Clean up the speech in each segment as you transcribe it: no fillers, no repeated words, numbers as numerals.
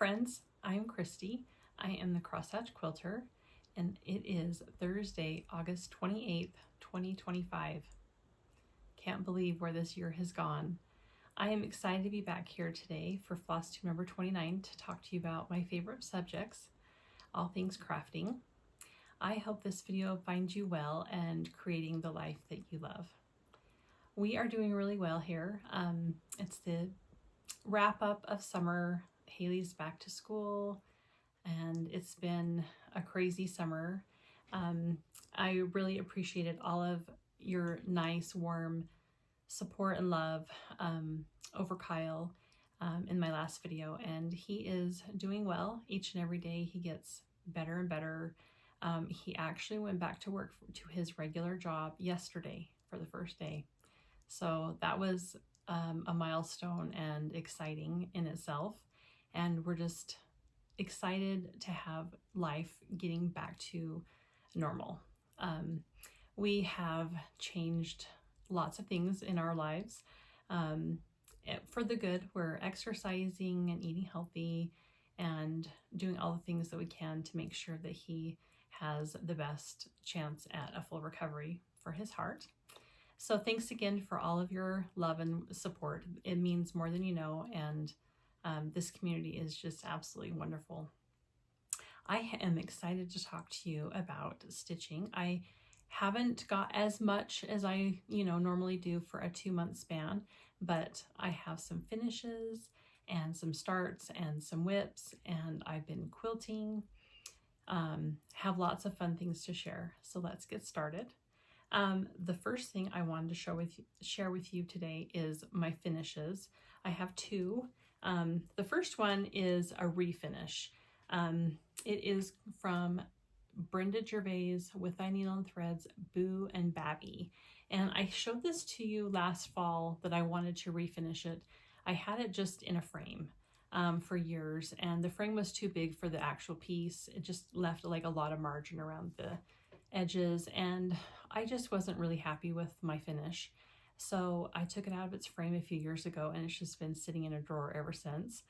friends, I'm Christy. I am the Crosshatch Quilter, and it is Thursday, August 28th, 2025. Can't believe where this year has gone. I am excited to be back here today for Flosstube number 29 to talk to you about my favorite subjects, all things crafting. I hope this video finds you well and creating the life that you love. We are doing really well here. It's the wrap up of summer. Haley's back to school and it's been a crazy summer. I really appreciated all of your nice, warm support and love over Kyle in my last video, and he is doing well. Each and every day he gets better and better. He actually went back to work to his regular job yesterday for the first day. So that was a milestone and exciting in itself. And we're just excited to have life getting back to normal. We have changed lots of things in our lives for the good. We're exercising and eating healthy and doing all the things that we can to make sure that he has the best chance at a full recovery for his heart. So thanks again for all of your love and support. It means more than you know, and this community is just absolutely wonderful. I am excited to talk to you about stitching. I haven't got as much as I normally do for a 2-month span, but I have some finishes and some starts and some whips, and I've been quilting. Have lots of fun things to share. So let's get started. The first thing I wanted to share with you today is my finishes. I have two. The first one is a refinish. It is from Brenda Gervais with Thy Needle and Threads, Boo and Babby. And I showed this to you last fall that I wanted to refinish it. I had it just in a frame for years, and the frame was too big for the actual piece. It just left like a lot of margin around the edges, and I just wasn't really happy with my finish. So I took it out of its frame a few years ago, and it's just been sitting in a drawer ever since.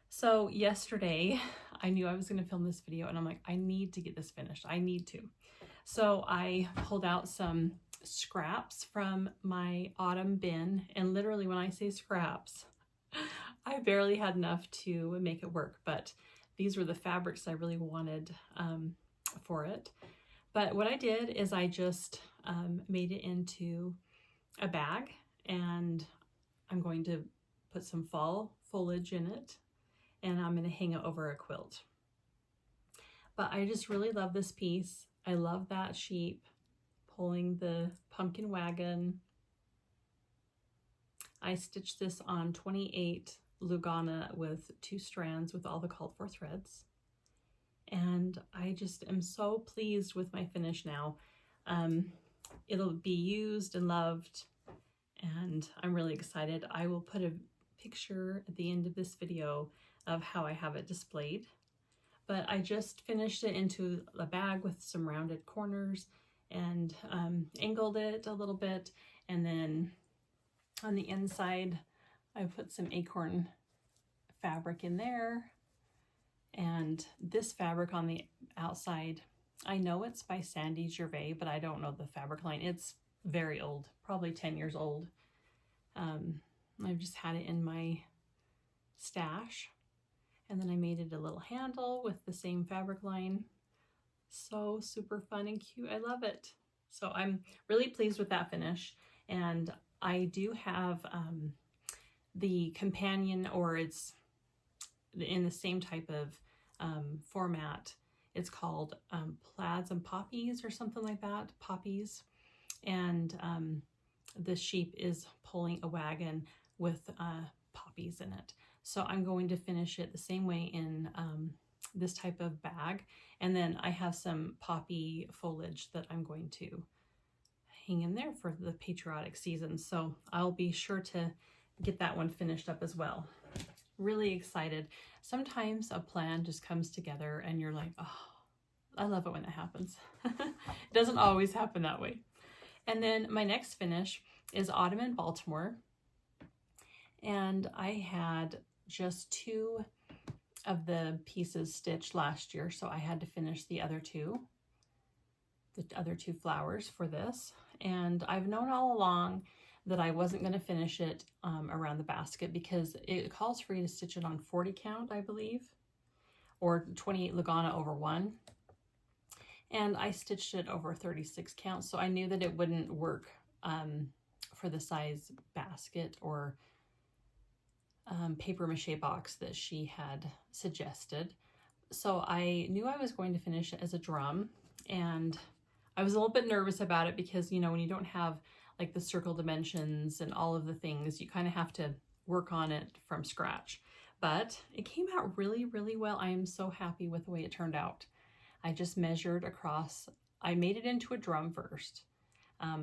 So yesterday I knew I was going to film this video, and I'm like, I need to get this finished. I need to. So I pulled out some scraps from my autumn bin, and literally when I say scraps, I barely had enough to make it work, but these were the fabrics I really wanted for it. But what I did is I just made it into a bag, and I'm going to put some fall foliage in it, and I'm going to hang it over a quilt. But I just really love this piece. I love that sheep pulling the pumpkin wagon. I stitched this on 28 Lugana with 2 strands with all the called for threads. And I just am so pleased with my finish now. It'll be used and loved, and I'm really excited. I will put a picture at the end of this video of how I have it displayed. But I just finished it into a bag with some rounded corners and angled it a little bit, and then on the inside I put some acorn fabric in there. And this fabric on the outside, I know it's by Sandy Gervais, but I don't know the fabric line. It's very old, probably 10 years old. I've just had it in my stash. And then I made it a little handle with the same fabric line. So super fun and cute. I love it. So I'm really pleased with that finish. And I do have the companion, or it's in the same type of format. It's called Plaids and Poppies or something like that, Poppies. And the sheep is pulling a wagon with poppies in it. So I'm going to finish it the same way in this type of bag. And then I have some poppy foliage that I'm going to hang in there for the patriotic season. So I'll be sure to get that one finished up as well. Really excited. Sometimes a plan just comes together and you're like, oh, I love it when that happens. It doesn't always happen that way. And then my next finish is Autumn in Baltimore. And I had just 2 of the pieces stitched last year, so I had to finish the other two flowers for this. And I've known all along that I wasn't going to finish it around the basket because it calls for you to stitch it on 40 count, I believe, or 28 Lagana over 1. And I stitched it over 36 count, so I knew that it wouldn't work for the size basket or paper mache box that she had suggested. So I knew I was going to finish it as a drum, and I was a little bit nervous about it because, you know, when you don't have like the circle dimensions and all of the things, you kind of have to work on it from scratch. But it came out really, really well. I am so happy with the way it turned out. I just measured across. I made it into a drum first,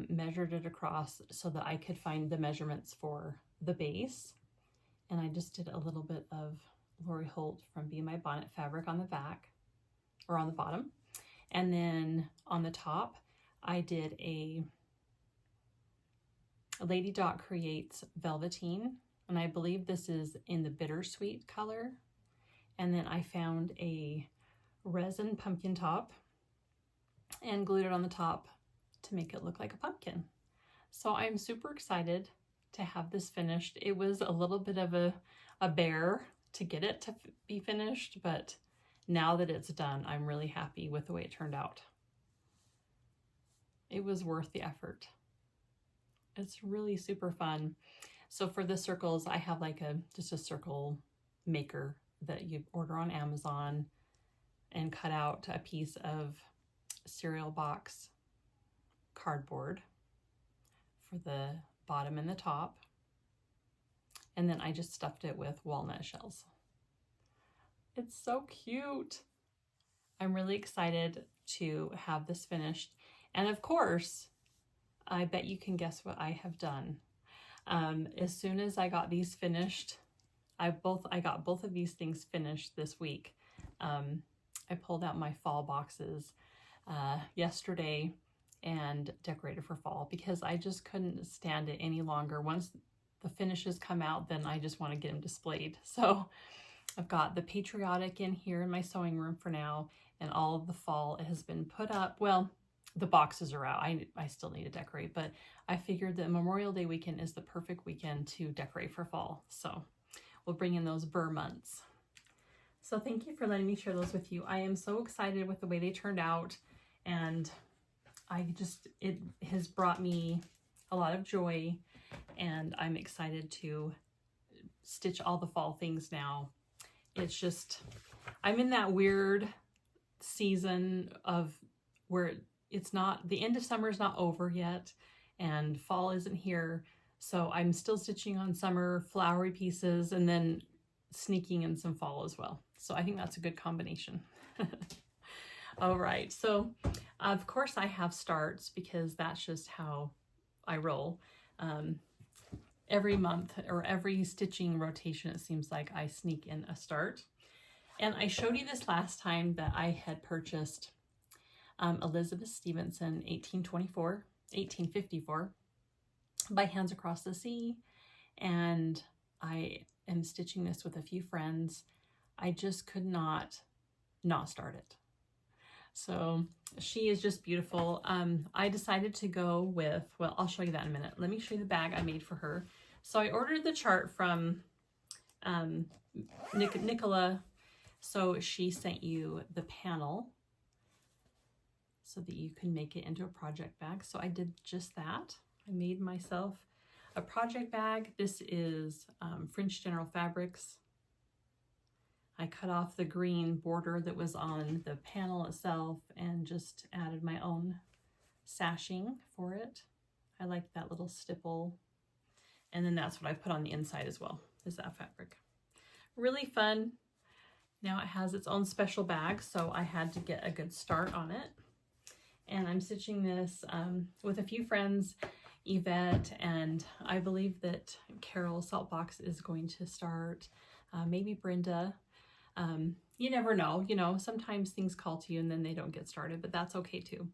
measured it across so that I could find the measurements for the base. And I just did a little bit of Lori Holt from Be My Bonnet fabric on the back, or on the bottom. And then on the top, I did a Lady Dot Creates Velveteen, and I believe this is in the Bittersweet color. And then I found a resin pumpkin top and glued it on the top to make it look like a pumpkin. So I'm super excited to have this finished. It was a little bit of a bear to get it to be finished, but now that it's done, I'm really happy with the way it turned out. It was worth the effort. It's really super fun. So for the circles, I have like just a circle maker that you order on Amazon and cut out a piece of cereal box cardboard for the bottom and the top. And then I just stuffed it with walnut shells. It's so cute. I'm really excited to have this finished. And of course, I bet you can guess what I have done. As soon as I got these finished, I got both of these things finished this week. I pulled out my fall boxes yesterday and decorated for fall because I just couldn't stand it any longer. Once the finishes come out, then I just want to get them displayed. So I've got the patriotic in here in my sewing room for now, and all of the fall has been put up. Well, the boxes are out. I still need to decorate, but I figured that Memorial Day weekend is the perfect weekend to decorate for fall. So we'll bring in those Burr months. So thank you for letting me share those with you. I am so excited with the way they turned out, and it has brought me a lot of joy, and I'm excited to stitch all the fall things now. It's just, I'm in that weird season of where it's not, the end of summer is not over yet and fall isn't here. So I'm still stitching on summer flowery pieces and then sneaking in some fall as well. So I think that's a good combination. All right, so of course I have starts because that's just how I roll. Every month or every stitching rotation, it seems like I sneak in a start. And I showed you this last time that I had purchased Elizabeth Stevenson 1854 by Hands Across the Sea, and I am stitching this with a few friends. I just could not start it. So she is just beautiful. I decided to go with, well, I'll show you that in a minute. Let me show you the bag I made for her. So I ordered the chart from Nicola. So she sent you the panel so that you can make it into a project bag. So I did just that. I made myself a project bag. This is French General Fabrics. I cut off the green border that was on the panel itself and just added my own sashing for it. I like that little stipple. And then that's what I put on the inside as well, is that fabric. Really fun. Now it has its own special bag, so I had to get a good start on it. And I'm stitching this with a few friends, Yvette, and I believe that Carol Saltbox is going to start, maybe Brenda. You never know, you know, sometimes things call to you and then they don't get started, but that's okay too.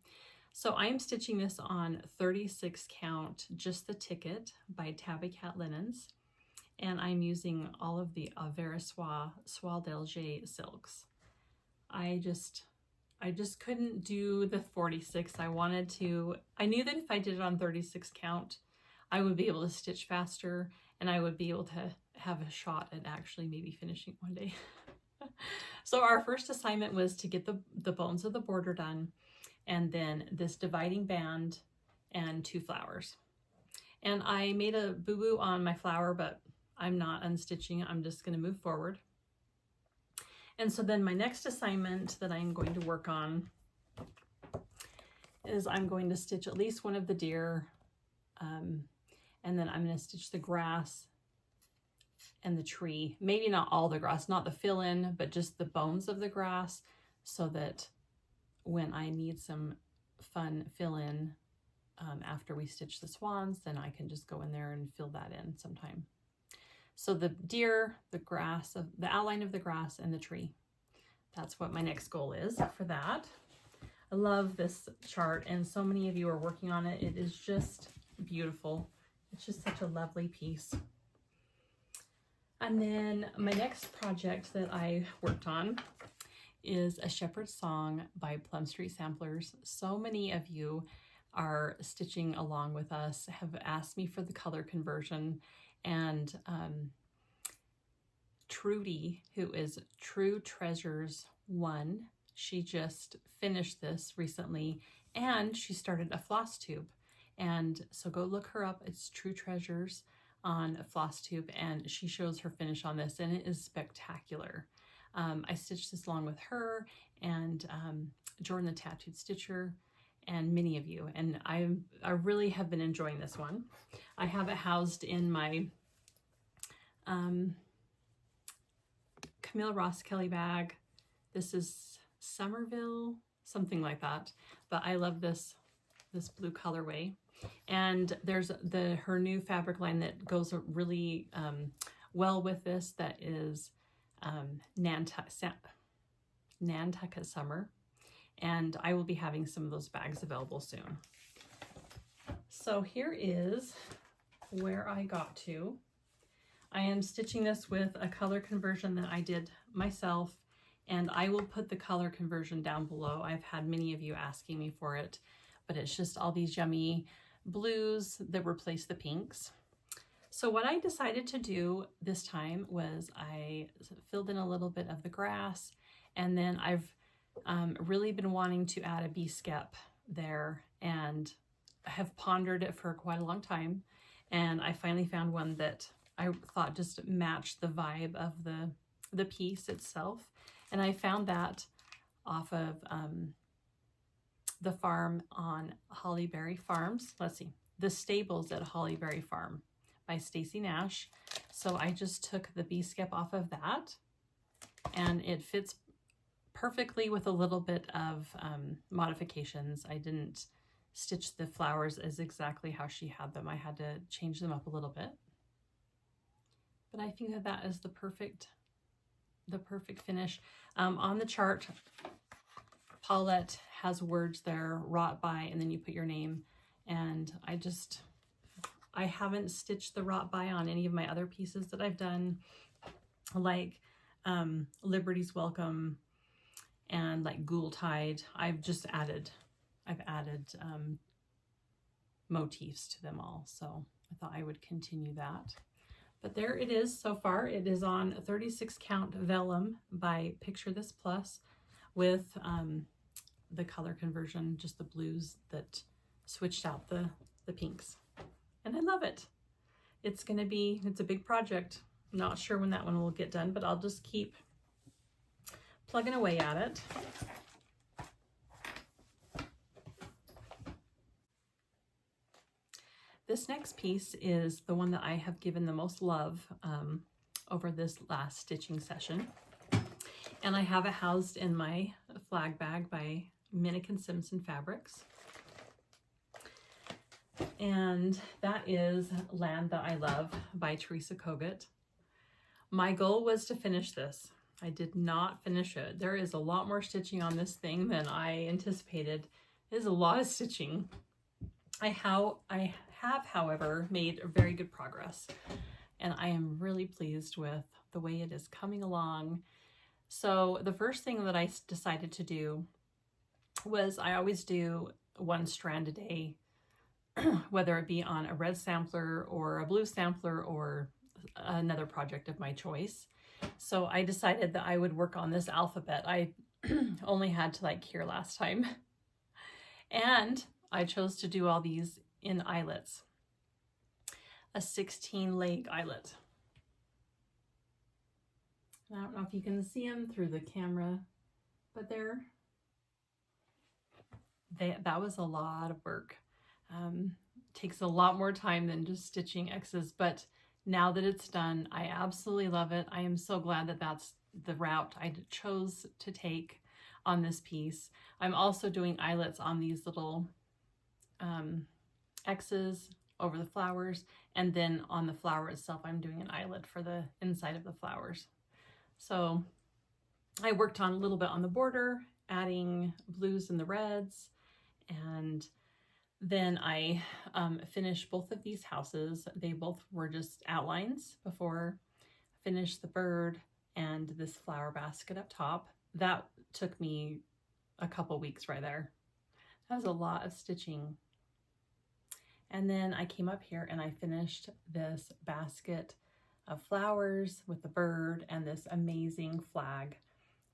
So I am stitching this on 36 count, just the ticket by Tabby Cat Linens. and I'm using all of the Verissois Soie d'Alger silks. I just couldn't do the 46. I knew that if I did it on 36 count, I would be able to stitch faster and I would be able to have a shot at actually maybe finishing one day. So our first assignment was to get the bones of the border done, and then this dividing band and 2 flowers. And I made a boo-boo on my flower, but I'm not unstitching it. I'm just going to move forward. And so then my next assignment that I'm going to work on is I'm going to stitch at least one of the deer, and then I'm going to stitch the grass and the tree. Maybe not all the grass, not the fill-in, but just the bones of the grass, so that when I need some fun fill-in after we stitch the swans, then I can just go in there and fill that in sometime. So the deer, the grass, the outline of the grass, and the tree. That's what my next goal is for that. I love this chart, and so many of you are working on it. It is just beautiful. It's just such a lovely piece. And then my next project that I worked on is a Shepherd's Song by Plum Street Samplers. So many of you are stitching along with us, have asked me for the color conversion, and Trudy, who is True Treasures 1, she just finished this recently, and she started a Flosstube. And so go look her up. It's True Treasures on Flosstube, and she shows her finish on this, and it is spectacular. I stitched this along with her and Jordan the Tattooed Stitcher and many of you, and I really have been enjoying this one. I have it housed in my Camille Ross Kelly bag. This is Somerville, something like that, but I love this blue colorway. And there's her new fabric line that goes really well with this, that is Nantucket Summer, and I will be having some of those bags available soon. So here is where I got to. I am stitching this with a color conversion that I did myself, and I will put the color conversion down below. I've had many of you asking me for it, but it's just all these yummy blues that replace the pinks. So what I decided to do this time was I filled in a little bit of the grass, and then I've really been wanting to add a bee skep there, and have pondered it for quite a long time, and I finally found one that I thought just matched the vibe of the piece itself. And I found that off of the farm on Hollyberry Farms. Let's see, The Stables at Hollyberry Farm by Stacy Nash. So I just took the bee skep off of that, and it fits perfectly with a little bit of modifications. I didn't stitch the flowers as exactly how she had them. I had to change them up a little bit. But I think that is the perfect finish. On the chart, Paulette has words there, wrought by, and then you put your name. And I haven't stitched the wrought by on any of my other pieces that I've done, like Liberty's Welcome and like Ghoultide. I've added motifs to them all. So I thought I would continue that. But there it is so far. It is on 36 count vellum by Picture This Plus with the color conversion, just the blues that switched out the pinks. And I love it. It's a big project. I'm not sure when that one will get done, but I'll just keep plugging away at it. This next piece is the one that I have given the most love over this last stitching session. And I have it housed in my flag bag by Minikin Simpson Fabrics. And that is Land That I Love by Teresa Kogut. My goal was to finish this. I did not finish it. There is a lot more stitching on this thing than I anticipated. It is a lot of stitching. I have, however, made very good progress. and I am really pleased with the way it is coming along. So the first thing that I decided to do was, I always do one strand a day, whether it be on a red sampler or a blue sampler or another project of my choice. So I decided that I would work on this alphabet. I only had to like here last time. And I chose to do all these in eyelets. A 16 leg eyelet. I don't know if you can see them through the camera, but that was a lot of work. Takes a lot more time than just stitching X's, but now that it's done, I absolutely love it. I am so glad that that's the route I chose to take on this piece. I'm also doing eyelets on these little X's over the flowers, and then on the flower itself, I'm doing an eyelet for the inside of the flowers. So I worked on a little bit on the border, adding blues and the reds, and then I finished both of these houses. They both were just outlines before I finished the bird and this flower basket up top. That took me a couple weeks right there. That was a lot of stitching. And then I came up here and I finished this basket of flowers with the bird and this amazing flag.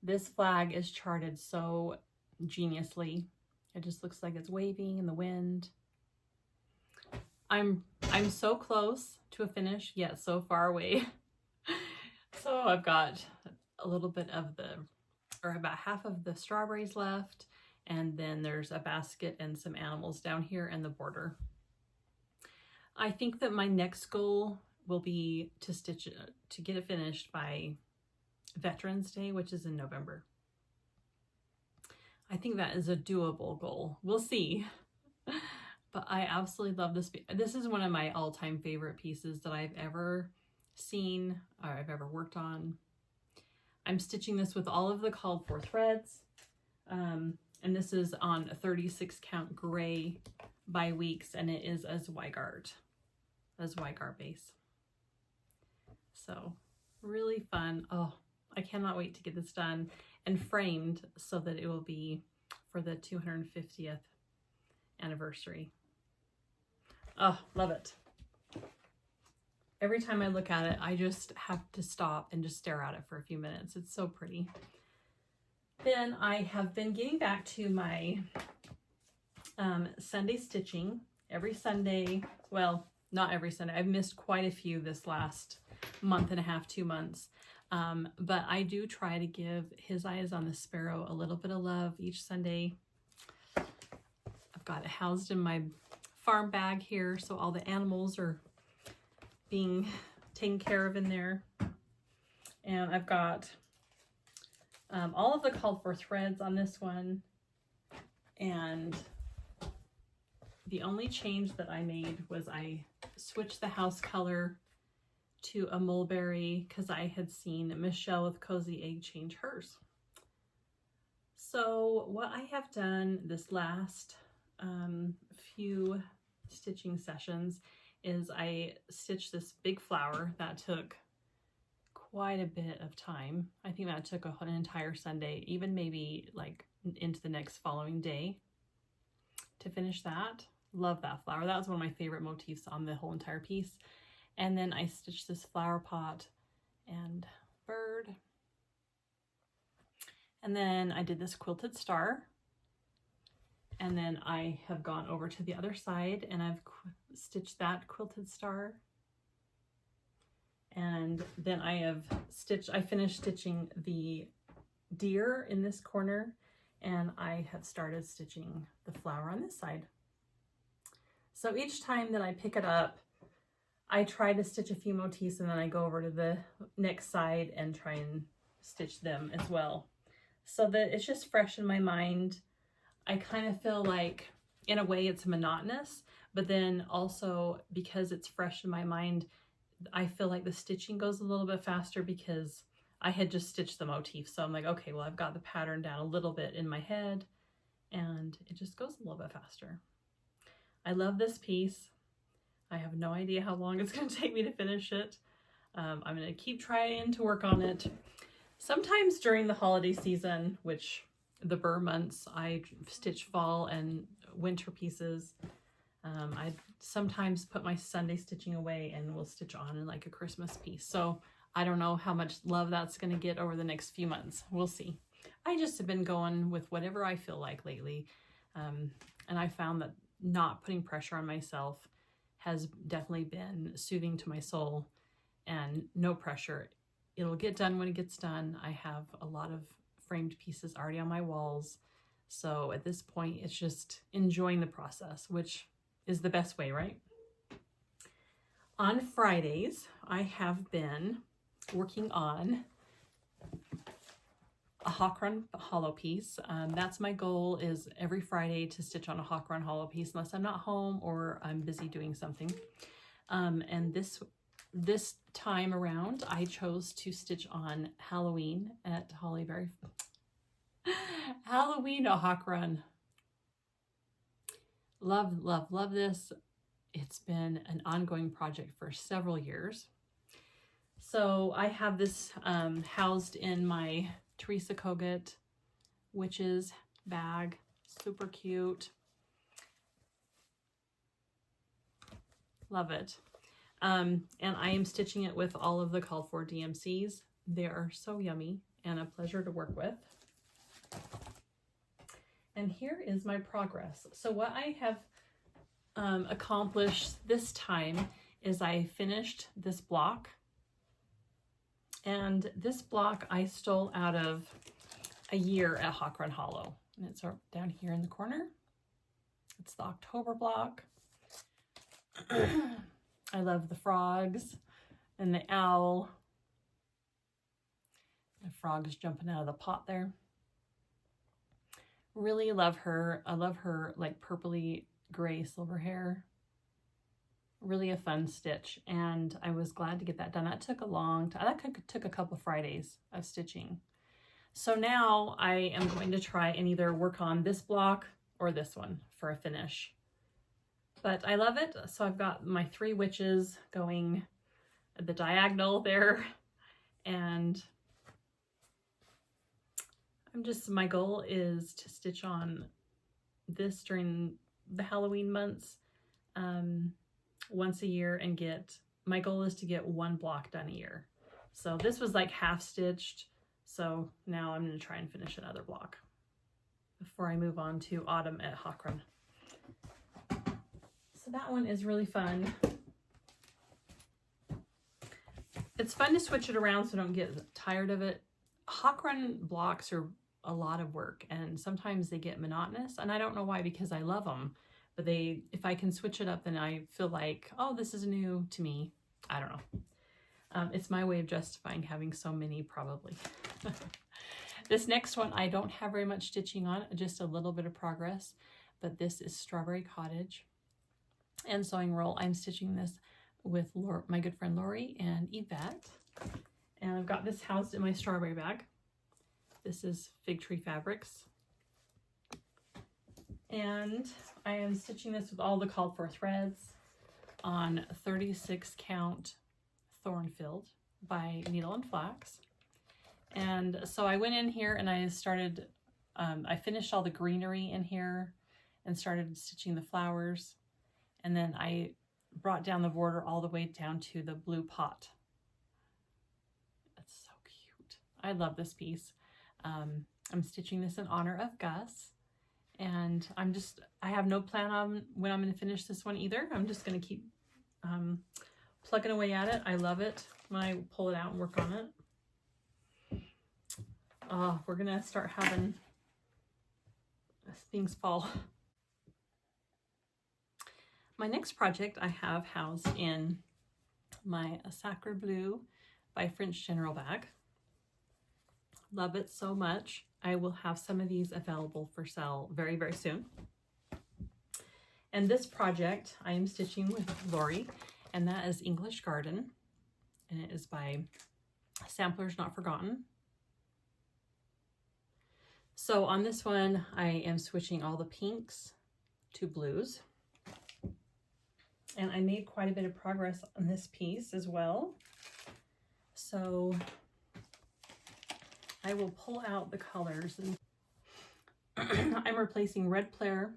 This flag is charted so geniusly. It just looks like it's waving in the wind. I'm so close to a finish, yet so far away. So I've got a little bit of about half of the strawberries left, and then there's a basket and some animals down here and the border. I think that my next goal will be to get it finished by Veterans Day, which is in November. I think that is a doable goal. We'll see. But I absolutely love this. This is one of my all-time favorite pieces that I've ever seen or I've ever worked on. I'm stitching this with all of the called for threads. And this is on a 36 count gray by weeks, and it is a Zweigart base. So really fun. Oh, I cannot wait to get this done and framed so that it will be for the 250th anniversary. Oh, love it. Every time I look at it, I just have to stop and just stare at it for a few minutes. It's so pretty. Then I have been getting back to my Sunday stitching. Every Sunday, well, not every Sunday. I've missed quite a few this last month and a half, 2 months. But I do try to give His Eyes on the Sparrow a little bit of love each Sunday. I've got it housed in my farm bag here, so all the animals are being taken care of in there. And I've got all of the called for threads on this one. And the only change that I made was I switched the house color to a mulberry because I had seen Michelle with Cozy Egg change hers. So what I have done this last few stitching sessions is I stitched this big flower that took quite a bit of time. I think that took an entire Sunday, even maybe like into the next following day to finish that. Love that flower. That was one of my favorite motifs on the whole entire piece. And then I stitched this flower pot and bird. And then I did this quilted star. And then I have gone over to the other side and I've stitched that quilted star. And then I finished stitching the deer in this corner, and I have started stitching the flower on this side. So each time that I pick it up, I try to stitch a few motifs and then I go over to the next side and try and stitch them as well, so that it's just fresh in my mind. I kind of feel like in a way it's monotonous, but then also because it's fresh in my mind, I feel like the stitching goes a little bit faster because I had just stitched the motif. So I'm like, okay, well, I've got the pattern down a little bit in my head and it just goes a little bit faster. I love this piece. I have no idea how long it's going to take me to finish it. I'm going to keep trying to work on it. Sometimes during the holiday season, which the burr months, I stitch fall and winter pieces. I sometimes put my Sunday stitching away and will stitch on in like a Christmas piece. So I don't know how much love that's going to get over the next few months. We'll see. I just have been going with whatever I feel like lately. And I found that not putting pressure on myself has definitely been soothing to my soul, and no pressure. It'll get done when it gets done. I have a lot of framed pieces already on my walls. So at this point, it's just enjoying the process, which is the best way, right? On Fridays, I have been working on a hawk run hollow piece. That's my goal, is every Friday to stitch on a hawk run hollow piece, unless I'm not home or I'm busy doing something. And this time around, I chose to stitch on Halloween at Hollyberry. Halloween a hawk run. Love, love, love this. It's been an ongoing project for several years. So I have this housed in my Teresa Kogut Witches bag. Super cute. Love it. And I am stitching it with all of the called for DMCs. They are so yummy and a pleasure to work with. And here is my progress. So what I have accomplished this time is I finished this block. And this block I stole out of a year at Hawk Run Hollow. And it's down here in the corner. It's the October block. I love the frogs and the owl. The frog's jumping out of the pot there. Really love her. I love her like purpley gray silver hair. Really a fun stitch, and I was glad to get that done. That took a long time. That took a couple of Fridays of stitching. So now I am going to try and either work on this block or this one for a finish. But I love it. So I've got my 3 witches going at the diagonal there, and my goal is to stitch on this during the Halloween months once a year, and my goal is to get 1 block done a year. So this was like half stitched. So now I'm going to try and finish another block before I move on to autumn at Hawk Run. So that one is really fun. It's fun to switch it around so I don't get tired of it. Hawk Run blocks are a lot of work, and sometimes they get monotonous, and I don't know why, because I love them. But if I can switch it up, then I feel like, oh, this is new to me. I don't know. It's my way of justifying having so many, probably. This next one, I don't have very much stitching on, just a little bit of progress. But this is Strawberry Cottage and Sewing Roll. I'm stitching this with my good friend Lori and Yvette. And I've got this housed in my strawberry bag. This is Fig Tree Fabrics. And I am stitching this with all the called for threads on 36 count Thornfield by Needle and Flax. And so I went in here and I started, I finished all the greenery in here and started stitching the flowers. And then I brought down the border all the way down to the blue pot. That's so cute. I love this piece. I'm stitching this in honor of Gus. And I have no plan on when I'm going to finish this one either. I'm just going to keep plugging away at it. I love it when I pull it out and work on it. We're going to start having things fall. My next project I have housed in my Sacre Bleu by French General bag. Love it so much. I will have some of these available for sale very, very soon. And this project I am stitching with Lori, and that is English Garden, and it is by Samplers Not Forgotten. So on this one, I am switching all the pinks to blues. And I made quite a bit of progress on this piece as well. So I will pull out the colors, and I'm replacing Red Pear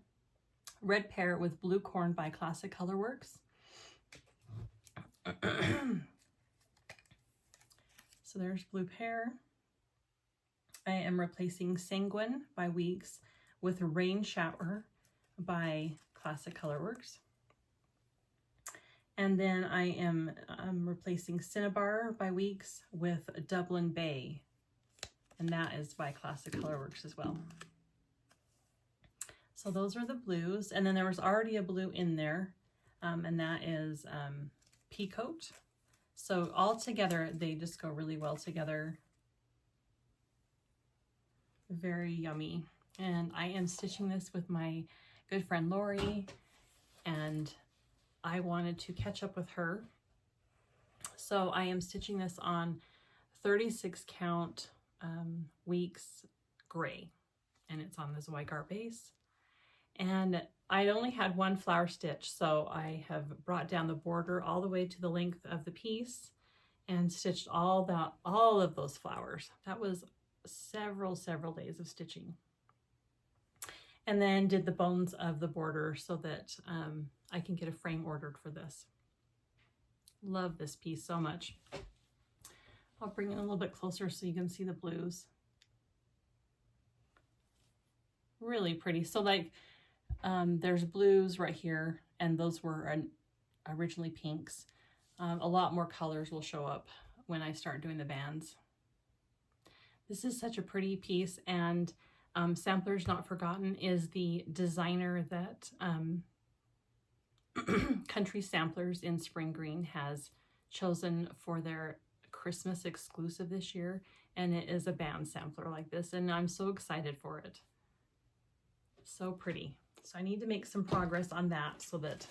with Blue Corn by Classic Colorworks. So there's Blue Pear. I am replacing Sanguine by Weeks with Rain Shower by Classic Colorworks. And then I am replacing Cinnabar by Weeks with Dublin Bay, and that is by Classic Colorworks as well. So those are the blues, and then there was already a blue in there, and that is Peacoat. So all together, they just go really well together. Very yummy. And I am stitching this with my good friend Lori, and I wanted to catch up with her. So I am stitching this on 36 count Weeks gray, and it's on this Zygarde base. And I only had one flower stitch, so I have brought down the border all the way to the length of the piece and stitched all of those flowers. That was several days of stitching. And then did the bones of the border so that I can get a frame ordered for this. Love this piece so much. I'll bring it a little bit closer so you can see the blues. Really pretty. So like there's blues right here, and those were originally pinks. A lot more colors will show up when I start doing the bands. This is such a pretty piece, and Samplers Not Forgotten is the designer that Country Samplers in Spring Green has chosen for their Christmas exclusive this year, and it is a band sampler like this, and I'm so excited for it. So pretty. So I need to make some progress on that so that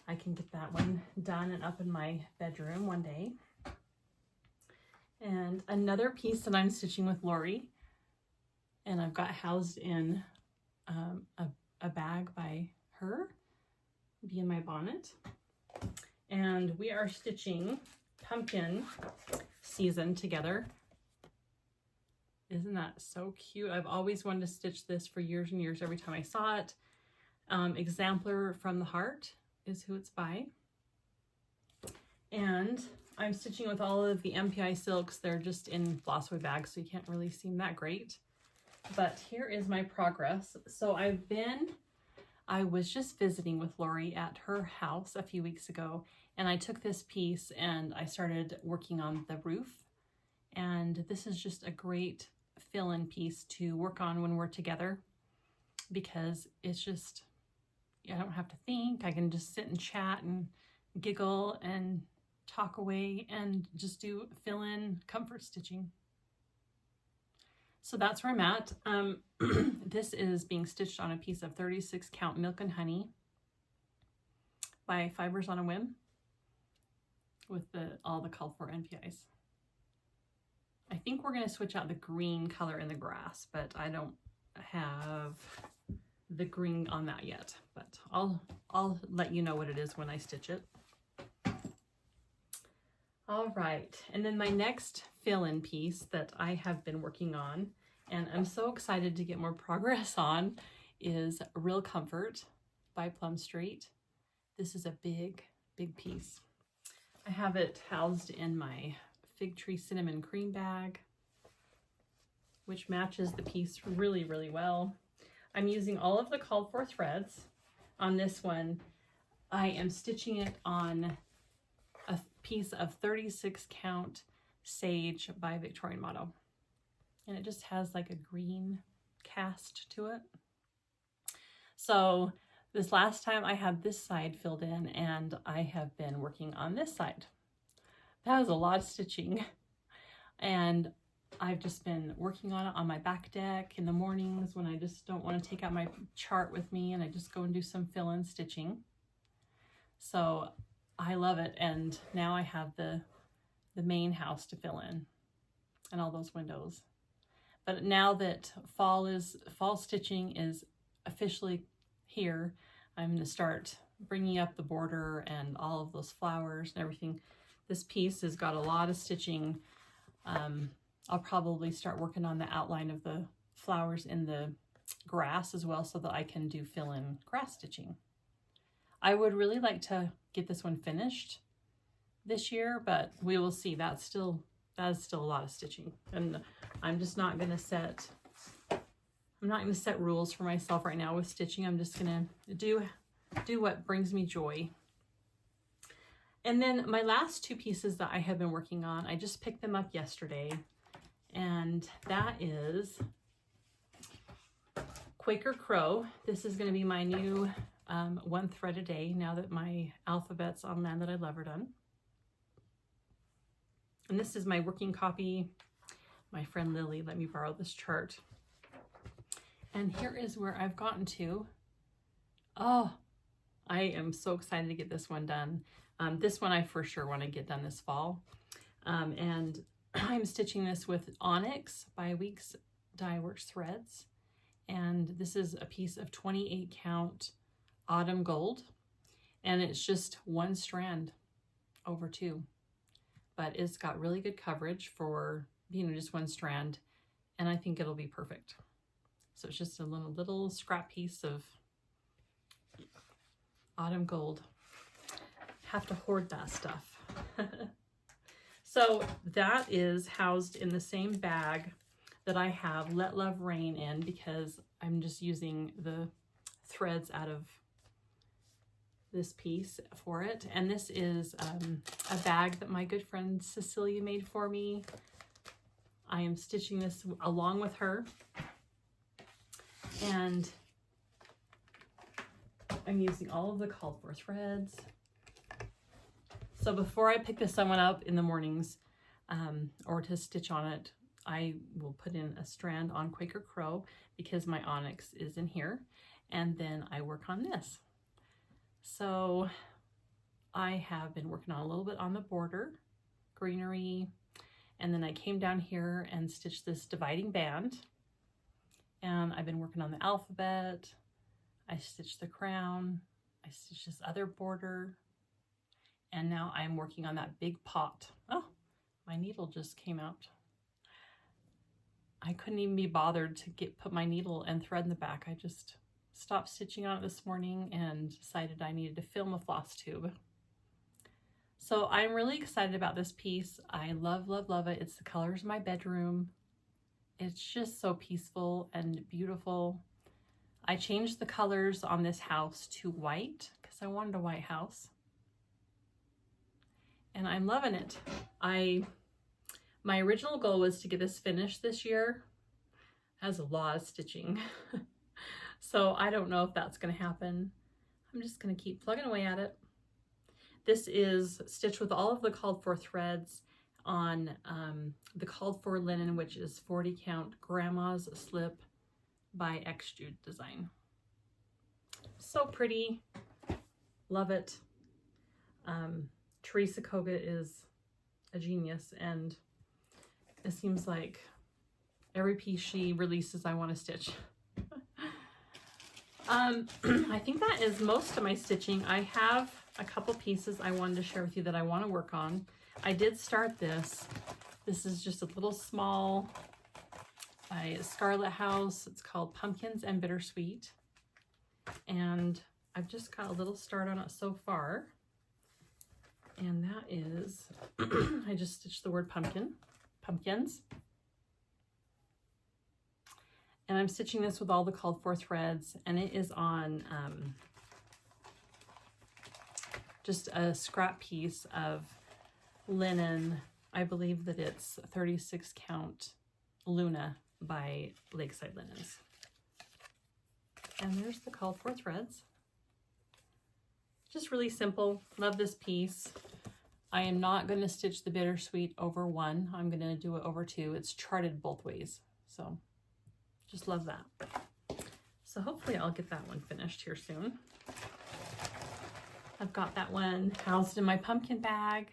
I can get that one done and up in my bedroom one day. And another piece that I'm stitching with Lori, and I've got housed in a bag by her, Be in My Bonnet. And we are stitching Pumpkin Season together. Isn't that so cute? I've always wanted to stitch this for years and years every time I saw it. Exemplar from the Heart is who it's by. And I'm stitching with all of the MPI silks. They're just in Flosstube bags, so you can't really see them that great. But here is my progress. So I was just visiting with Lori at her house a few weeks ago, and I took this piece and I started working on the roof. And this is just a great fill-in piece to work on when we're together, because it's just, I don't have to think. I can just sit and chat and giggle and talk away and just do fill-in comfort stitching. So that's where I'm at. This is being stitched on a piece of 36 count Milk and Honey by Fibers on a Whim with all the called for NPIs. I think we're going to switch out the green color in the grass, but I don't have the green on that yet. But I'll let you know what it is when I stitch it. All right, and then my next fill-in piece that I have been working on, and I'm so excited to get more progress on, is Real Comfort by Plum Street. This is a big piece. I have it housed in my Fig Tree Cinnamon Cream bag, which matches the piece really well. I'm using all of the called for threads on this one. I am stitching it on a piece of 36 count Sage by Victorian Motto, and it just has like a green cast to it. So this last time I had this side filled in, and I have been working on this side. That was a lot of stitching, and I've just been working on it on my back deck in the mornings when I just don't want to take out my chart with me, and I just go and do some fill-in stitching. So I love it, and now I have the main house to fill in and all those windows. But now that fall stitching is officially here, I'm going to start bringing up the border and all of those flowers and everything This piece has got a lot of stitching. I'll probably start working on the outline of the flowers in the grass as well so that I can do fill-in grass stitching. I would really like to get this one finished this year, but we will see. That is still a lot of stitching, and I'm just not going to set rules for myself right now with stitching. I'm just going to do what brings me joy. And then my last two pieces that I have been working on, I just picked them up yesterday, and that is Quaker Crow. This is going to be my new 1 thread a day now that my alphabet's on Land That I Love are done. And this is my working copy. My friend Lily let me borrow this chart. And here is where I've gotten to. Oh, I am so excited to get this one done. This one I for sure want to get done this fall. And I'm stitching this with Onyx by Weeks Dye Works threads. And this is a piece of 28 count autumn gold. And it's just 1 strand over 2. But it's got really good coverage for, just 1 strand. And I think it'll be perfect. So it's just a little scrap piece of autumn gold. Have to hoard that stuff. So that is housed in the same bag that I have Let Love Rain in, because I'm just using the threads out of this piece for it. And this is a bag that my good friend Cecilia made for me. I am stitching this along with her, and I'm using all of the called for threads. So before I pick this one up in the mornings or to stitch on it, I will put in a strand on Quaker Crow because my Onyx is in here, and then I work on this. So I have been working on a little bit on the border, greenery, and then I came down here and stitched this dividing band, and I've been working on the alphabet. I stitched the crown, I stitched this other border, and now I'm working on that big pot. Oh, my needle just came out. I couldn't even be bothered to put my needle and thread in the back. I just stopped stitching on it this morning and decided I needed to film a Flosstube. So I'm really excited about this piece. I love, love, love it. It's the colors of my bedroom. It's just so peaceful and beautiful. I changed the colors on this house to white because I wanted a white house. And I'm loving it. My original goal was to get this finished this year. It has a lot of stitching. So I don't know if that's going to happen. I'm just going to keep plugging away at it. This is stitched with all of the called for threads on the called for linen, which is 40 count Grandma's Slip by X Jude Design. So pretty. Love it. Teresa Koga is a genius, and it seems like every piece she releases I want to stitch. I think that is most of my stitching. I have a couple pieces I wanted to share with you that I want to work on. I did start this. This is just a little small by Scarlet House. It's called Pumpkins and Bittersweet. And I've just got a little start on it so far. And that is, I just stitched the word pumpkins. And I'm stitching this with all the called for threads, and it is on just a scrap piece of linen. I believe that it's 36 count Luna by Lakeside Linens. And there's the called for threads. Just really simple. Love this piece. I am not going to stitch the bittersweet over 1. I'm going to do it over 2. It's charted both ways. So just love that. So hopefully I'll get that one finished here soon. I've got that one housed in my pumpkin bag.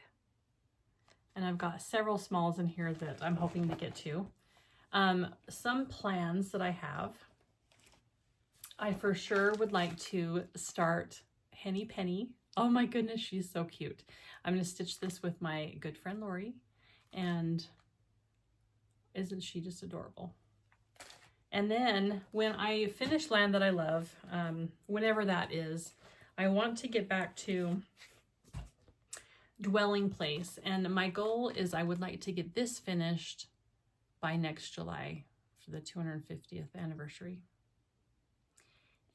And I've got several smalls in here that I'm hoping to get to. Some plans that I have. I for sure would like to start Henny Penny Oh my goodness, she's so cute. I'm going to stitch this with my good friend Lori, and isn't she just adorable? And then when I finish Land That I Love, whenever that is, I want to get back to Dwelling Place. And my goal is I would like to get this finished by next July for the 250th anniversary.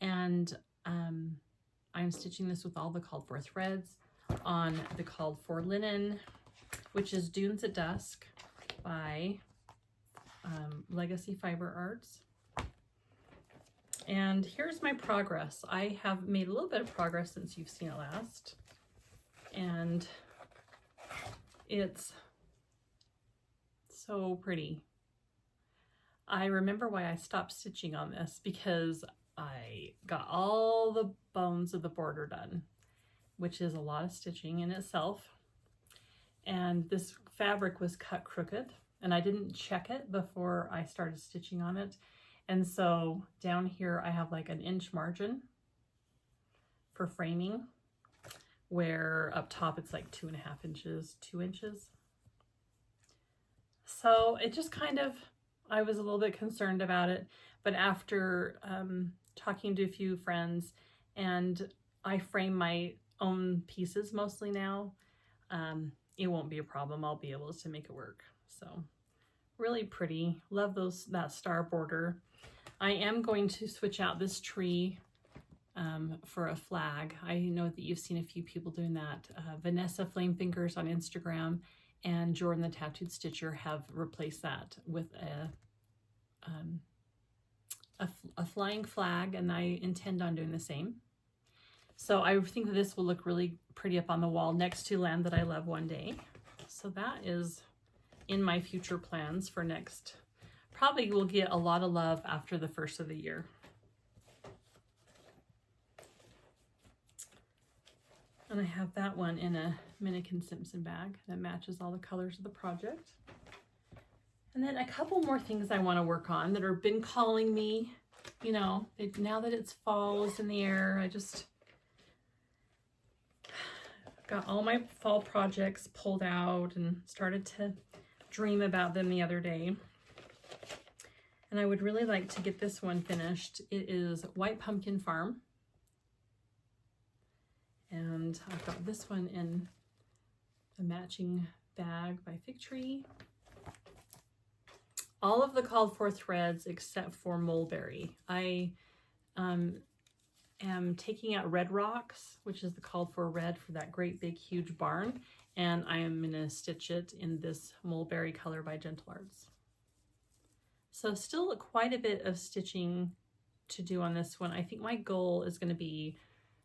And I'm stitching this with all the called for threads on the called for linen, which is Dunes at Dusk by Legacy Fiber Arts. And here's my progress. I have made a little bit of progress since you've seen it last, and it's so pretty. I remember why I stopped stitching on this, because I got all the bones of the border done, which is a lot of stitching in itself. And this fabric was cut crooked, and I didn't check it before I started stitching on it. And so down here I have like an inch margin for framing, where up top it's like 2.5 inches, 2 inches. So it just kind of, I was a little bit concerned about it, but after talking to a few friends, and I frame my own pieces mostly now, it won't be a problem. I'll be able to make it work. So really pretty. Love that star border. I am going to switch out this tree for a flag. I know that you've seen a few people doing that. Vanessa Flamefingers on Instagram and Jordan the Tattooed Stitcher have replaced that with a flying flag, and I intend on doing the same. So I think that this will look really pretty up on the wall next to Land That I Love one day. So that is in my future plans for next. Probably will get a lot of love after the first of the year. And I have that one in a Minikin Simpson bag that matches all the colors of the project. And then a couple more things I want to work on that have been calling me, you know, now that it's fall is in the air. I just got all my fall projects pulled out and started to dream about them the other day. And I would really like to get this one finished. It is White Pumpkin Farm. And I've got this one in a matching bag by Fig Tree. All of the called for threads except for Mulberry. I am taking out Red Rocks, which is the called for red for that great big huge barn, and I am gonna stitch it in this Mulberry color by Gentle Arts. So still quite a bit of stitching to do on this one. I think my goal is gonna be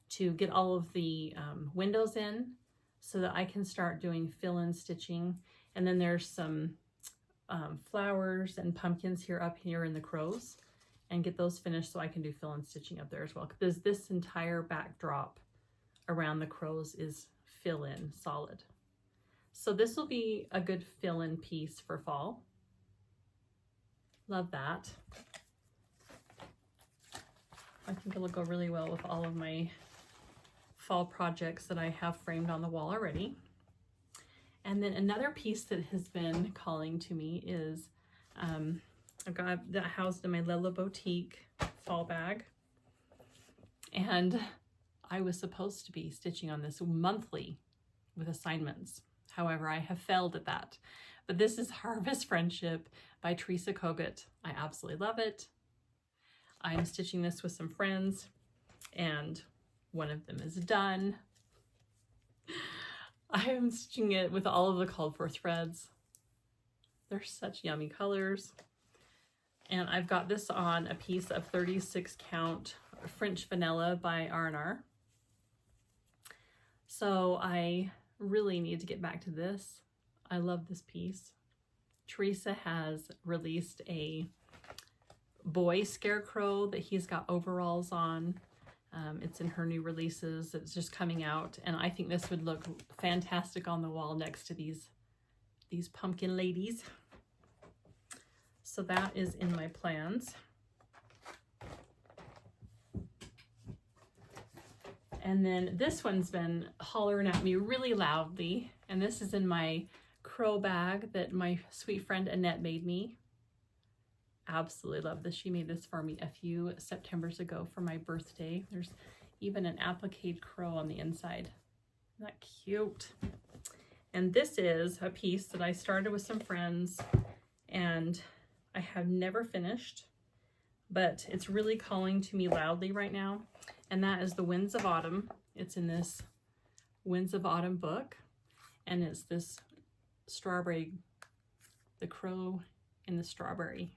to get all of the windows in so that I can start doing fill-in stitching. And then there's some flowers and pumpkins up here in the crows, and get those finished so I can do fill-in stitching up there as well. Because this entire backdrop around the crows is fill-in solid. So this will be a good fill-in piece for fall. Love that. I think it'll go really well with all of my fall projects that I have framed on the wall already. And then another piece that has been calling to me is I've got that housed in my Lila Boutique fall bag. And I was supposed to be stitching on this monthly with assignments. However, I have failed at that. But this is Harvest Friendship by Teresa Kogut. I absolutely love it. I'm stitching this with some friends, and one of them is done. I am stitching it with all of the called for threads. They're such yummy colors. And I've got this on a piece of 36 count French Vanilla by R&R. So I really need to get back to this. I love this piece. Teresa has released a boy scarecrow that he's got overalls on. It's in her new releases. It's just coming out, and I think this would look fantastic on the wall next to these pumpkin ladies. So that is in my plans. And then this one's been hollering at me really loudly. And this is in my crow bag that my sweet friend Annette made me. Absolutely love this. She made this for me a few Septembers ago for my birthday. There's even an appliqued crow on the inside. Isn't that cute? And this is a piece that I started with some friends and I have never finished, but it's really calling to me loudly right now. And that is the Winds of Autumn. It's in this Winds of Autumn book. And it's this strawberry, the crow in the strawberry.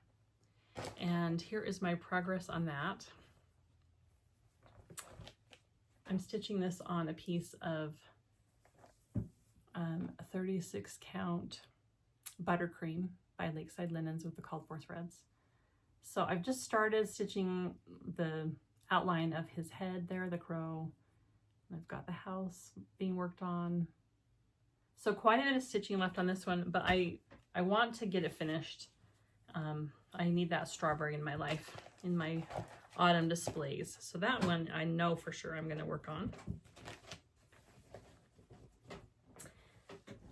And here is my progress on that. I'm stitching this on a piece of a 36 count buttercream by Lakeside Linens with the called for threads. So I've just started stitching the outline of his head there, the crow. I've got the house being worked on. So quite a bit of stitching left on this one, but I want to get it finished. I need that strawberry in my life, in my autumn displays. So that one I know for sure I'm going to work on.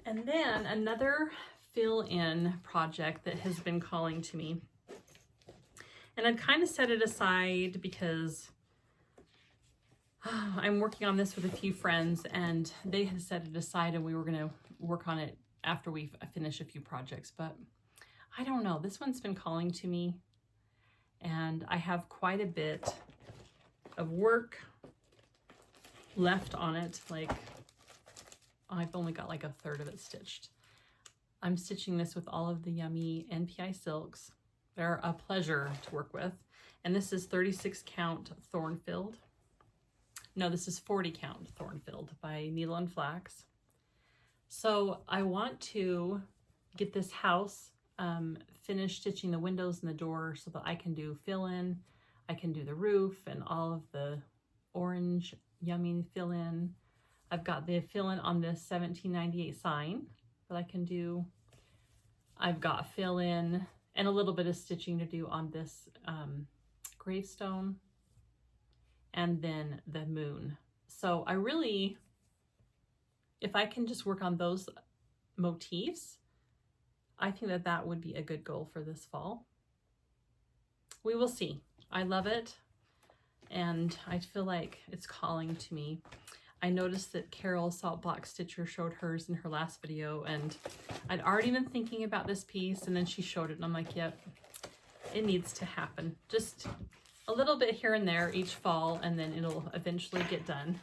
And then another fill-in project that has been calling to me. And I've kind of set it aside because I'm working on this with a few friends and they had set it aside and we were going to work on it after we finish a few projects. But I don't know, this one's been calling to me and I have quite a bit of work left on it. Like I've only got like a third of it stitched. I'm stitching this with all of the yummy NPI silks. They're a pleasure to work with. And this is 36 count thorn filled. No, this is 40 count thorn filled by Needle and Flax. So I want to get this house finished stitching the windows and the door so that I can do fill in. I can do the roof and all of the orange yummy fill in. I've got the fill in on this 1798 sign that I can do. I've got fill in and a little bit of stitching to do on this gravestone and then the moon. So I really, if I can just work on those motifs, I think that that would be a good goal for this fall. We will see. I love it and I feel like it's calling to me. I noticed that Carol Salt Block Stitcher showed hers in her last video and I'd already been thinking about this piece and then she showed it and I'm like, yep, it needs to happen. Just a little bit here and there each fall and then it'll eventually get done.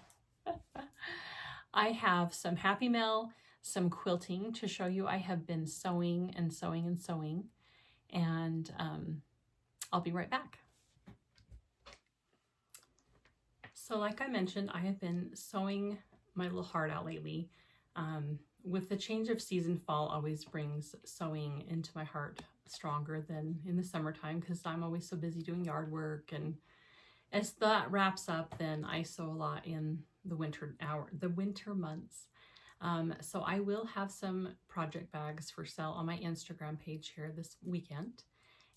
I have some Happy Mail, some quilting to show you. I have been sewing and sewing and sewing and I'll be right back. So like I mentioned, I have been sewing my little heart out lately. With the change of season, fall always brings sewing into my heart stronger than in the summertime because I'm always so busy doing yard work. And as that wraps up, then I sew a lot in the winter months. So I will have some project bags for sale on my Instagram page here this weekend.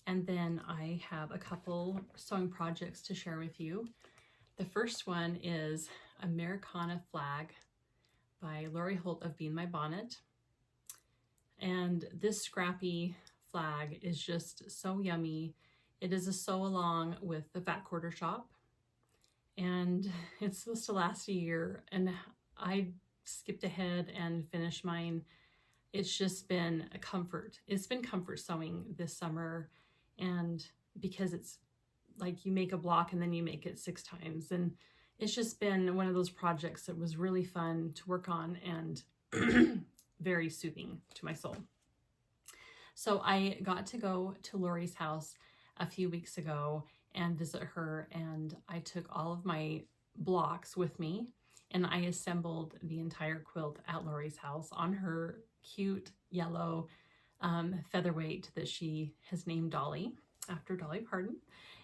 And then I have a couple sewing projects to share with you. The first one is Americana Flag by Lori Holt of Bean My Bonnet. And this scrappy flag is just so yummy. It is a sew along with the Fat Quarter Shop. And it's supposed to last a year. And I skipped ahead and finished mine. It's just been a comfort. It's been comfort sewing this summer. And because it's like you make a block and then you make it 6 times. And it's just been one of those projects that was really fun to work on and very soothing to my soul. So I got to go to Lori's house a few weeks ago and visit her, and I took all of my blocks with me and I assembled the entire quilt at Lori's house on her cute yellow featherweight that she has named Dolly after Dolly Parton.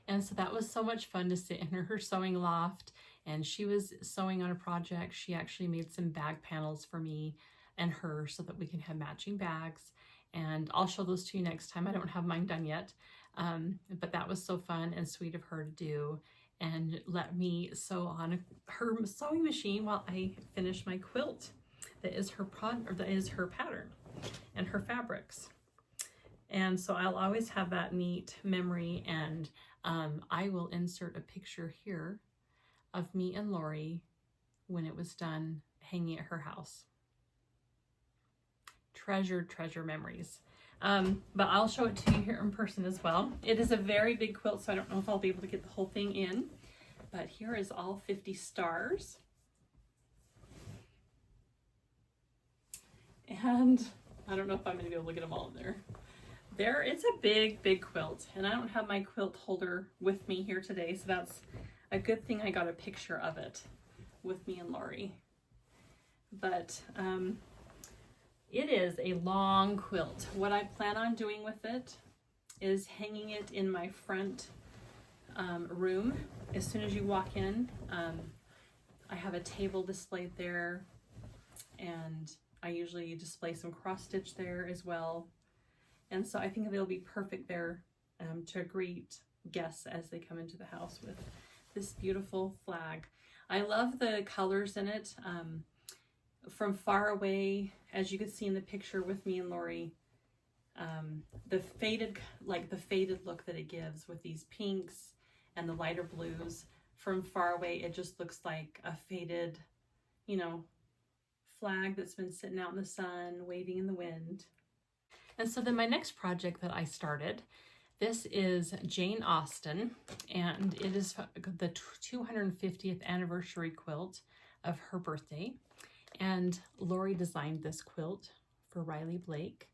And so that was so much fun to sit in her sewing loft, and she was sewing on a project. She actually made some bag panels for me and her so that we can have matching bags, and I'll show those to you next time. I don't have mine done yet, but that was so fun and sweet of her to do. and let me sew on her sewing machine while I finish my quilt. That is her pattern and her fabrics. And so I'll always have that neat memory, and I will insert a picture here of me and Lori when it was done hanging at her house. Treasure memories. But I'll show it to you here in person as well. It is a very big quilt, so I don't know if I'll be able to get the whole thing in, but here is all 50 stars. And I don't know if I'm going to be able to get them all in there. It's a big quilt, and I don't have my quilt holder with me here today, so that's a good thing I got a picture of it with me and Lori. But it is a long quilt. What I plan on doing with it is hanging it in my front room. As soon as you walk in, I have a table displayed there, and I usually display some cross stitch there as well. And so I think they'll be perfect there to greet guests as they come into the house with this beautiful flag. I love the colors in it. From far away, as you can see in the picture with me and Lori, the faded look that it gives with these pinks and the lighter blues. From far away, it just looks like a faded, flag that's been sitting out in the sun, waving in the wind. And so then my next project that I started, this is Jane Austen, and it is the 250th anniversary quilt of her birthday. And Lori designed this quilt for Riley Blake,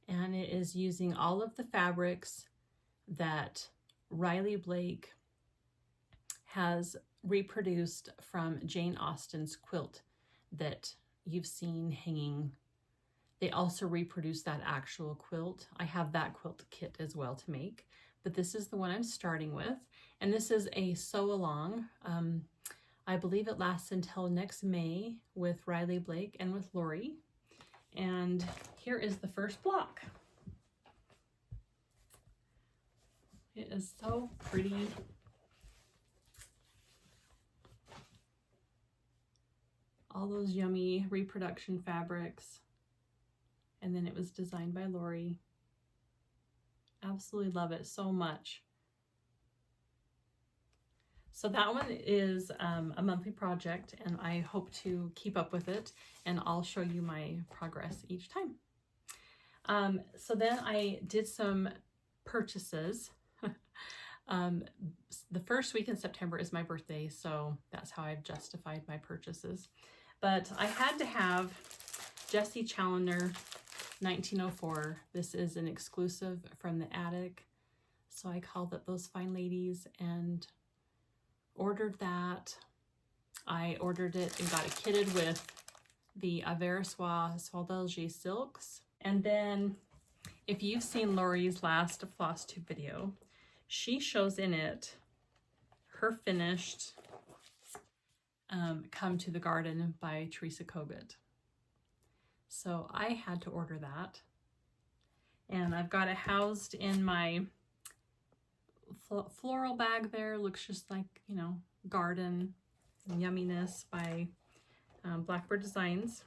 and it is using all of the fabrics that Riley Blake has reproduced from Jane Austen's quilt that you've seen hanging. They also reproduced that actual quilt. I have that quilt kit as well to make, but this is the one I'm starting with, and this is a sew along. I believe it lasts until next May with Riley Blake and with Lori. And here is the first block. It is so pretty. All those yummy reproduction fabrics. And then it was designed by Lori. Absolutely love it so much. So that one is a monthly project, and I hope to keep up with it, and I'll show you my progress each time. So then I did some purchases. The first week in September is my birthday, so that's how I've justified my purchases. But I had to have Jessie Challoner 1904. This is an exclusive from the attic, so I called up those fine ladies and ordered that. I ordered it and got it kitted with the Aversois Soie silks. And then if you've seen Lori's last Flosstube video, she shows in it her finished Come to the Garden by Teresa Kogut. So I had to order that, and I've got it housed in my floral bag there. Looks just like, garden yumminess by Blackbird Designs.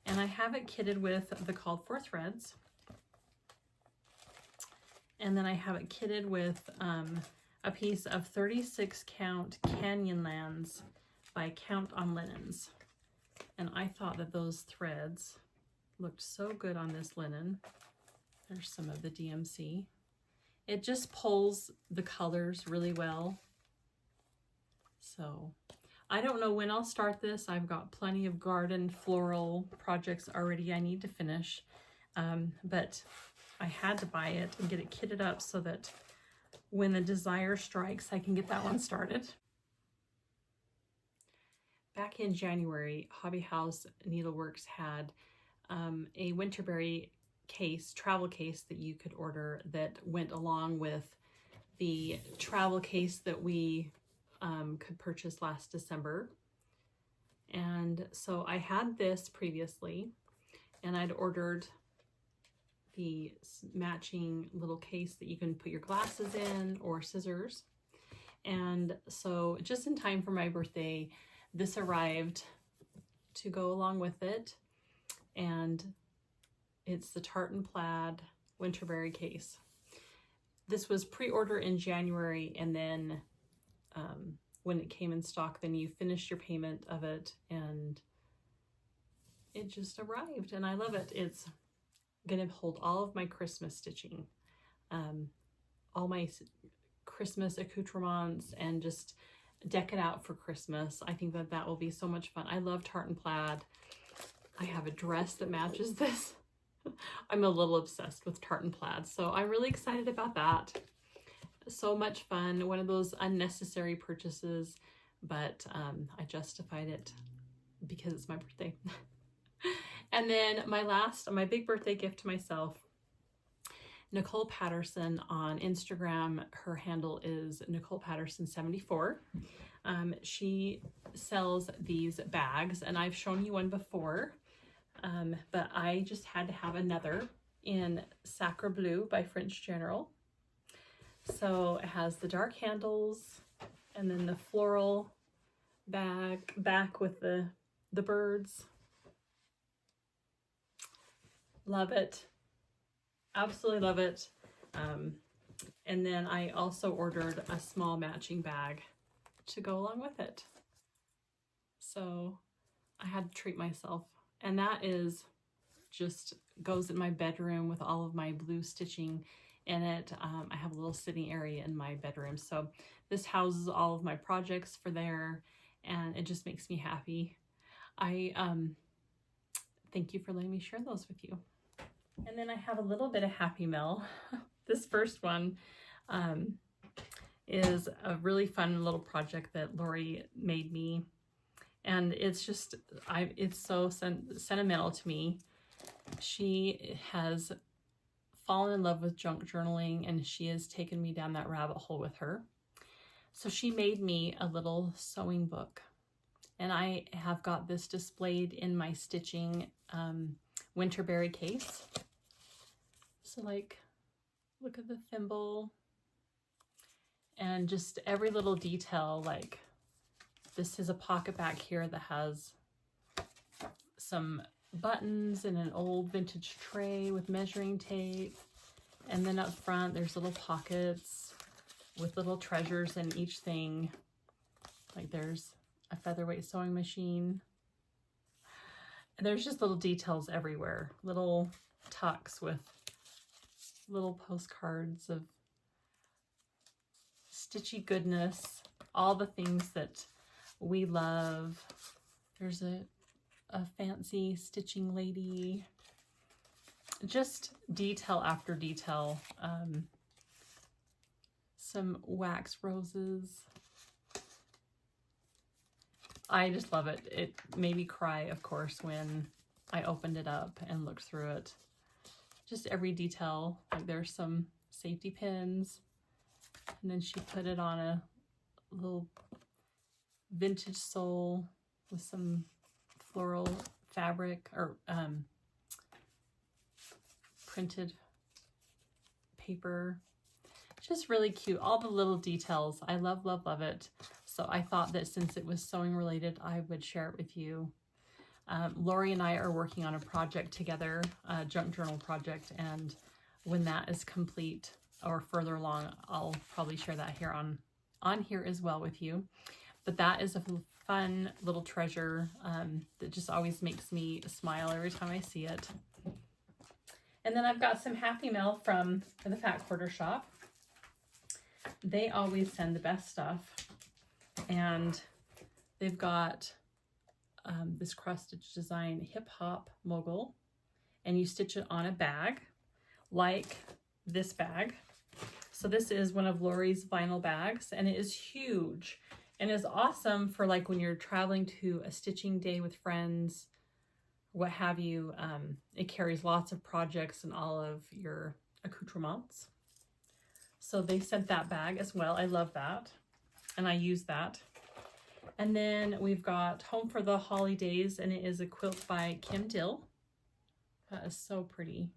And I have it kitted with the called for threads. And then I have it kitted with a piece of 36 count Canyonlands by Count on Linens. And I thought that those threads looked so good on this linen. There's some of the DMC. It just pulls the colors really well. So I don't know when I'll start this. I've got plenty of garden floral projects already I need to finish. But I had to buy it and get it kitted up so that when the desire strikes, I can get that one started. Back in January, Hobby House Needleworks had a Winterberry case, travel case that you could order that went along with the travel case that we could purchase last December. And so I had this previously, and I'd ordered the matching little case that you can put your glasses in or scissors. And so just in time for my birthday, this arrived to go along with it. And it's the tartan plaid winterberry case. This was pre-order in January, and then when it came in stock, then you finished your payment of it and it just arrived, and I love it. It's gonna hold all of my Christmas stitching, all my Christmas accoutrements, and just deck it out for Christmas. I think that that will be so much fun. I love tartan plaid. I have a dress that matches this. I'm a little obsessed with tartan plaid, so I'm really excited about that. So much fun. One of those unnecessary purchases, but I justified it because it's my birthday. And then my big birthday gift to myself, Nicole Patterson on Instagram. Her handle is Nicole Patterson 74. She sells these bags, and I've shown you one before, but I just had to have another in Sacre Bleu by French General. So it has the dark handles and then the floral back with the birds. Love it. Absolutely love it. And then I also ordered a small matching bag to go along with it. So I had to treat myself. And that is just goes in my bedroom with all of my blue stitching in it. I have a little sitting area in my bedroom. So this houses all of my projects for there, and it just makes me happy. I thank you for letting me share those with you. And then I have a little bit of Happy Mail. This first one is a really fun little project that Lori made me. And it's just, it's so sentimental to me. She has fallen in love with junk journaling, and she has taken me down that rabbit hole with her. So she made me a little sewing book, and I have got this displayed in my stitching winterberry case. So like, look at the thimble and just every little detail. Like, this is a pocket back here that has some buttons and an old vintage tray with measuring tape. And then up front, there's little pockets with little treasures in each thing. Like, there's a featherweight sewing machine. And there's just little details everywhere. Little tucks with little postcards of stitchy goodness. All the things that we love. There's a fancy stitching lady. Just detail after detail. Some wax roses. I just love it. It made me cry, of course, when I opened it up and looked through it. Just every detail. Like, there's some safety pins, and then she put it on a little vintage sole with some floral fabric or printed paper. Just really cute. All the little details. I love, love, love it. So I thought that since it was sewing related, I would share it with you. Lori and I are working on a project together, a junk journal project, and when that is complete or further along, I'll probably share that here on here as well with you. But that is a fun little treasure that just always makes me smile every time I see it. And then I've got some Happy Mail from the Fat Quarter Shop. They always send the best stuff. And they've got this cross-stitch design hip hop mogul, and you stitch it on a bag like this bag. So this is one of Lori's vinyl bags, and it is huge and is awesome for like when you're traveling to a stitching day with friends, what have you. It carries lots of projects and all of your accoutrements. So they sent that bag as well. I love that, and I use that. And then we've got Home for the Holidays, and it is a quilt by Kim Dill. That is so pretty.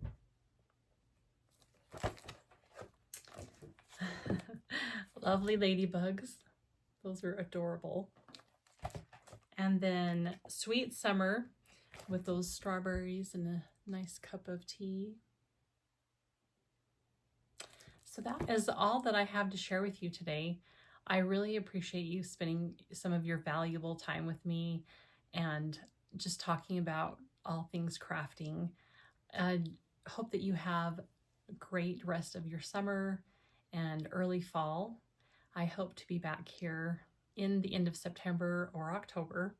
Lovely ladybugs. Those are adorable. And then Sweet Summer with those strawberries and a nice cup of tea. So that is all that I have to share with you today. I really appreciate you spending some of your valuable time with me and just talking about all things crafting. I hope that you have a great rest of your summer and early fall. I hope to be back here in the end of September or October,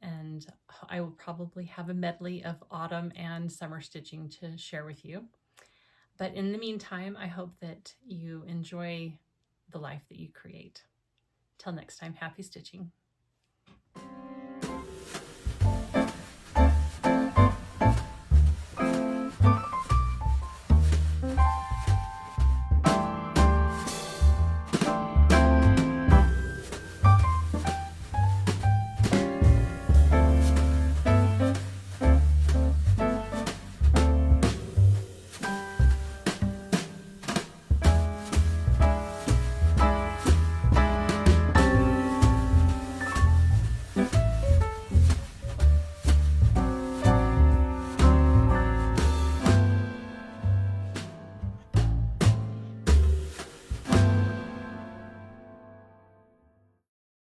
and I will probably have a medley of autumn and summer stitching to share with you. But in the meantime, I hope that you enjoy the life that you create. Till next time, happy stitching.